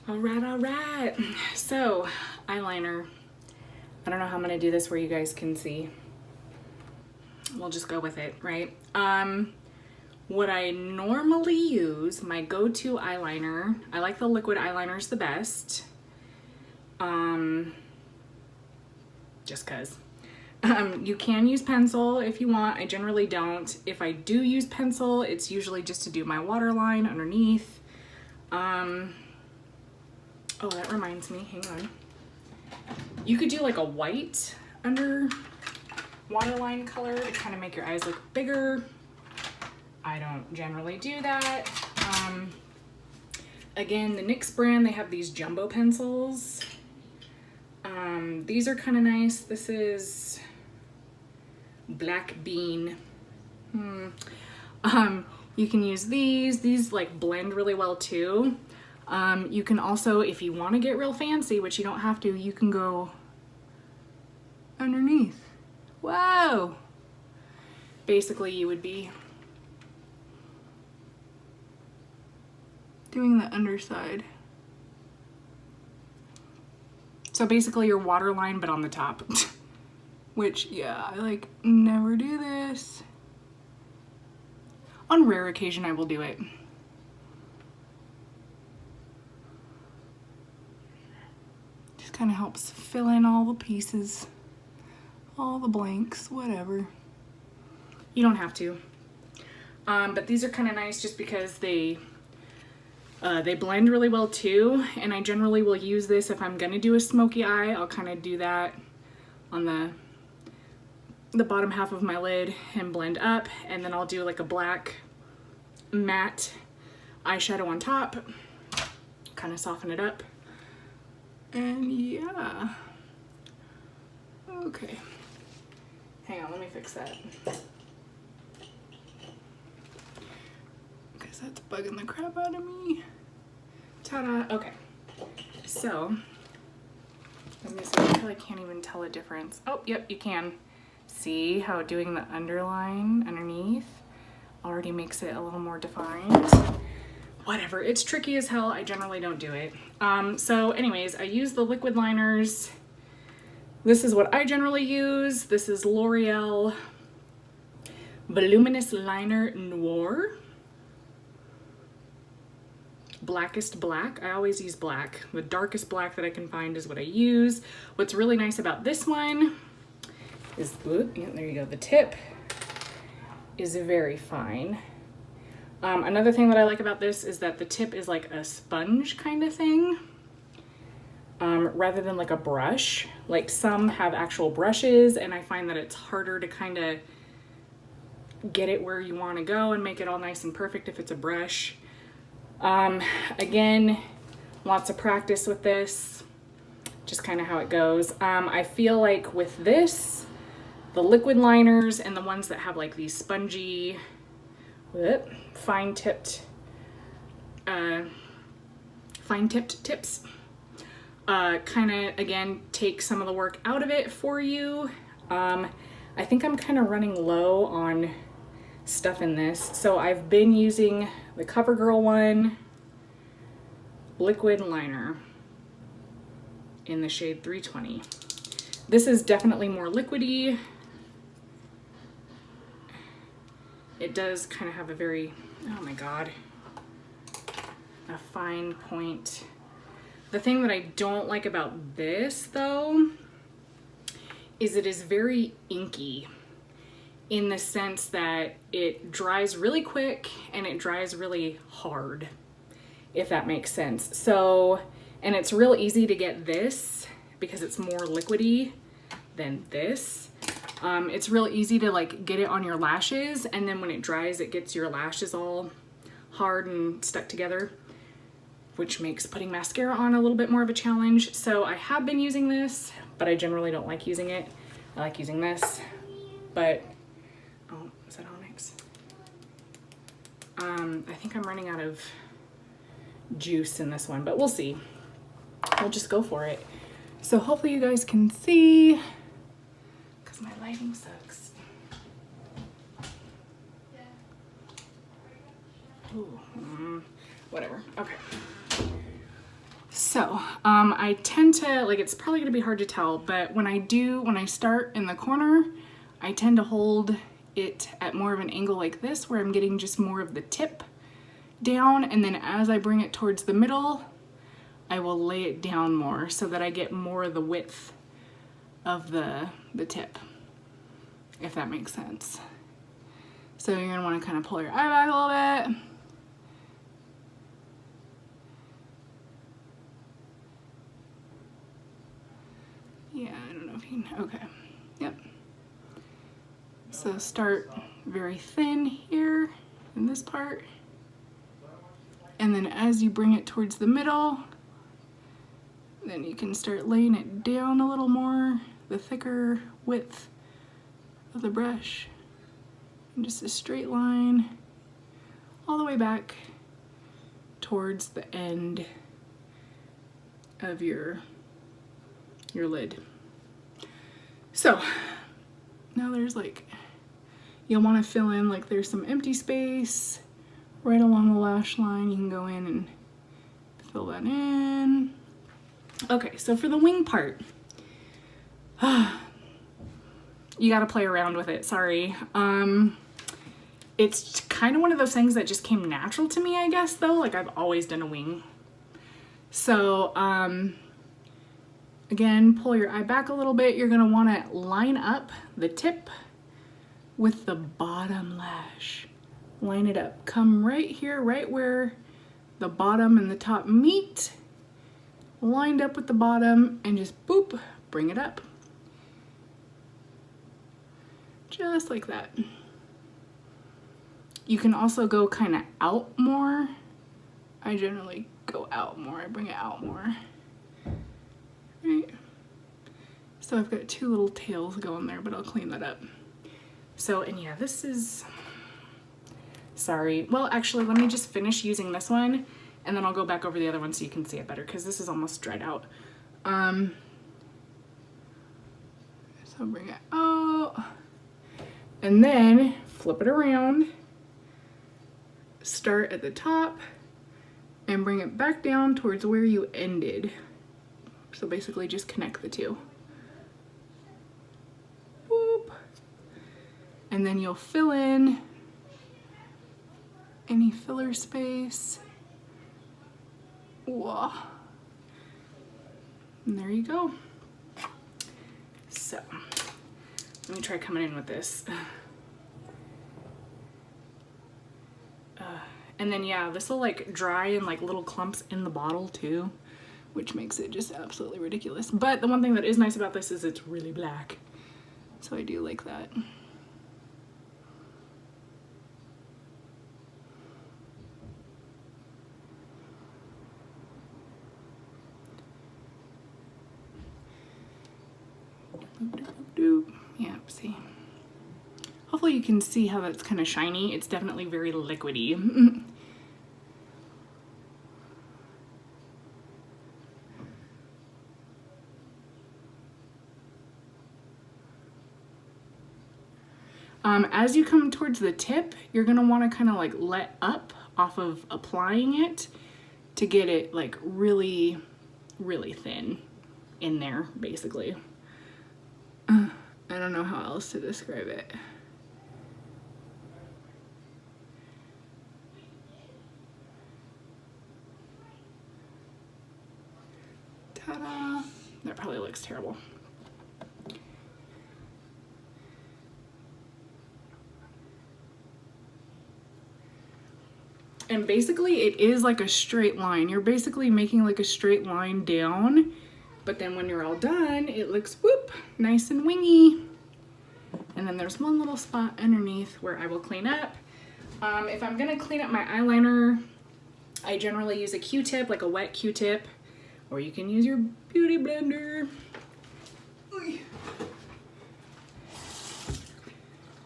All right. So, eyeliner. I don't know how I'm gonna do this where you guys can see. We'll just go with it, right? What I normally use, my go-to eyeliner, I like the liquid eyeliners the best. Just cause. You can use pencil if you want. I generally don't. If I do use pencil, it's usually just to do my waterline underneath. Oh, that reminds me, hang on. You could do like a white under waterline color to kind of make your eyes look bigger. I don't generally do that. Again, the NYX brand, they have these jumbo pencils. These are kind of nice. This is Black Bean. You can use these like blend really well too. You can also, if you want to get real fancy, which you don't have to, you can go underneath. Whoa! Basically, you would be doing the underside. So basically your waterline, but on the top. Which, yeah, I like never do this. On rare occasion, I will do it. Just kind of helps fill in all the pieces, all the blanks, whatever. You don't have to. But these are kind of nice just because they blend really well too, and I generally will use this if I'm gonna do a smoky eye. I'll kind of do that on the bottom half of my lid and blend up, and then I'll do like a black matte eyeshadow on top, kind of soften it up, and yeah. Okay, hang on, let me fix that. Because that's bugging the crap out of me. Ta-da! Okay, so I was gonna say, I feel like I can't even tell a difference. Oh, yep, you can. See how doing the underline underneath already makes it a little more defined. Whatever, it's tricky as hell. I generally don't do it. So anyways, I use the liquid liners. This is what I generally use. This is L'Oreal Voluminous Liner Noir. Blackest black. I always use black. The darkest black that I can find is what I use. What's really nice about this one is, yeah, there you go, the tip is very fine. Another thing that I like about this is that the tip is like a sponge kind of thing, rather than like a brush. Like some have actual brushes, and I find that it's harder to kind of get it where you want to go and make it all nice and perfect if it's a brush. Again, lots of practice with this, just kind of how it goes. I feel like with this, the liquid liners and the ones that have like these spongy, fine-tipped tips, kind of, again, take some of the work out of it for you. I think I'm kind of running low on stuff in this. So I've been using the Covergirl one, liquid liner in the shade 320. This is definitely more liquidy. It does kind of have a very, oh my God, a fine point. The thing that I don't like about this though, is it is very inky in the sense that it dries really quick and it dries really hard, if that makes sense. So, and it's real easy to get this because it's more liquidy than this. It's real easy to like get it on your lashes, and then when it dries, it gets your lashes all hard and stuck together, which makes putting mascara on a little bit more of a challenge. So I have been using this, but I generally don't like using it. I like using this, but, oh, is that Onyx? I think I'm running out of juice in this one, but we'll see. We'll just go for it. So hopefully you guys can see, because my lighting sucks. Ooh, whatever, okay. So, I tend to, like, it's probably gonna be hard to tell, but when I start in the corner, I tend to hold it at more of an angle like this, where I'm getting just more of the tip down, and then as I bring it towards the middle, I will lay it down more so that I get more of the width of the tip, if that makes sense. So you're gonna wanna kind of pull your eye back a little bit. Yeah, I don't know if you can, okay, yep. So start very thin here in this part. And then as you bring it towards the middle, then you can start laying it down a little more, the thicker width of the brush. And just a straight line all the way back towards the end of your lid. So now there's like, you'll want to fill in, like, there's some empty space right along the lash line. You can go in and fill that in. Okay, so for the wing part, you gotta play around with it, sorry. It's kind of one of those things that just came natural to me, I guess, though. Like, I've always done a wing. So, again, pull your eye back a little bit. You're gonna wanna line up the tip with the bottom lash. Line it up. Come right here, right where the bottom and the top meet. Lined up with the bottom, and just boop, bring it up. Just like that. You can also go kind of out more. I generally go out more. I bring it out more. Right. So I've got two little tails going there, but I'll clean that up. So, and yeah, this is, sorry. Well, actually, let me just finish using this one, and then I'll go back over the other one so you can see it better, because this is almost dried out. So bring it out, and then flip it around. Start at the top and bring it back down towards where you ended. So basically just connect the two. Boop. And then you'll fill in any filler space. Whoa. And there you go. So, let me try coming in with this. And then yeah, this will like dry in like little clumps in the bottle too, which makes it just absolutely ridiculous. But the one thing that is nice about this is it's really black. So I do like that. Yeah, see. Hopefully you can see how that's kind of shiny. It's definitely very liquidy. As you come towards the tip, you're gonna want to kind of like let up off of applying it to get it like really, really thin in there, basically. I don't know how else to describe it. Ta-da! That probably looks terrible. And basically it is like a straight line. You're basically making like a straight line down, but then when you're all done, it looks whoop, nice and wingy. And then there's one little spot underneath where I will clean up. If I'm gonna clean up my eyeliner, I generally use a Q-tip, like a wet Q-tip, or you can use your beauty blender.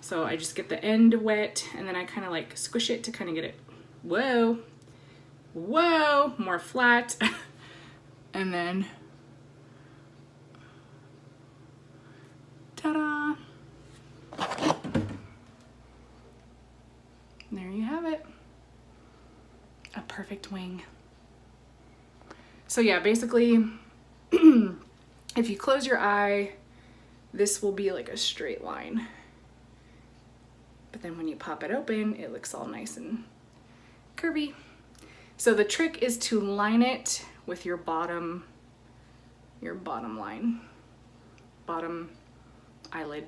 So I just get the end wet and then I kind of like squish it to kind of get it, whoa, whoa, more flat. And then, ta-da. There you have it. A perfect wing. So yeah, basically, if you close your eye, this will be like a straight line. But then when you pop it open, it looks all nice and curvy. So the trick is to line it with your bottom line, bottom eyelid